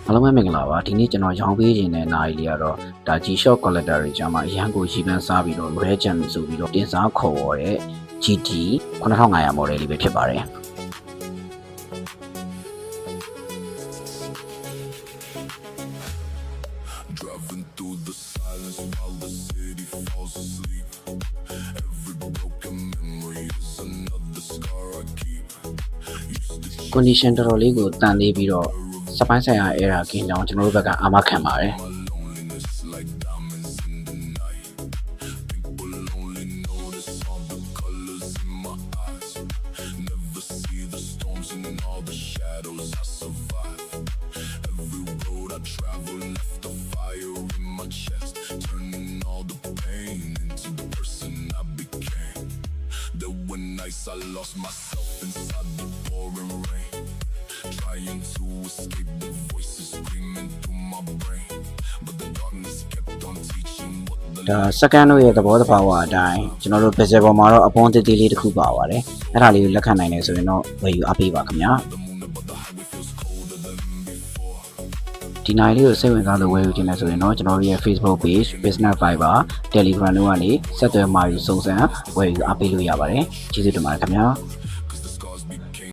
အားလုံးပဲမင်္ဂလာပါဒီနေ့ကျွန်တော်ရောင်းပေးခြင်းတဲ့နာရီလေးကတော့ဒါ G-Shock collector တွေကျမှအရန်ကိုရီပန်းစားပြီးတော့ rare gem ဆိုပြီးတော့တင်စားခေါ်ရတဲ့ GT 9500 model လေးပဲဖြစ်ပါတယ်condition တော်တော်လေးကိုတန်လေးပြီးတော့စပိုင်းဆိုင်ရာအဲရာကင်းကြောင်းကျွန်တော်တို့ဘက်ကအာမခံပါတယ်I lost myself inside the pouring rain, trying to escape the voices screaming through my brain, but the darkness kept on teaching what the ဒါ second တို့ရဲ့သဘောတဘာဝအတိုင်းကျွန်တော်တို့ bezel ပေါ်မှာတော့အပွန်းသေးသေးလေးတစ်ခုပါပါတယ်အဲ့ဒါလေးကိုလက်ခံနိုင်တယ်ဆိုရင်တော့ဝယ်ယူအားပေးပါခင်ဗျာဒီနိုင်လေးကိုစိတ်ဝင်စားလို့ဝယ်ယူခြင်းလဲဆိုရင်တော့ကျွန်တော်တို့ရဲ့ Facebook page Business Fiber Telegram တို့ကနေဆက်သွယ်မှာယူစုံစမ်းဝယ်ယူအားပေးလို့ရပါတယ်ကျေးဇူးတင်ပါတယ်ခင်ဗျာ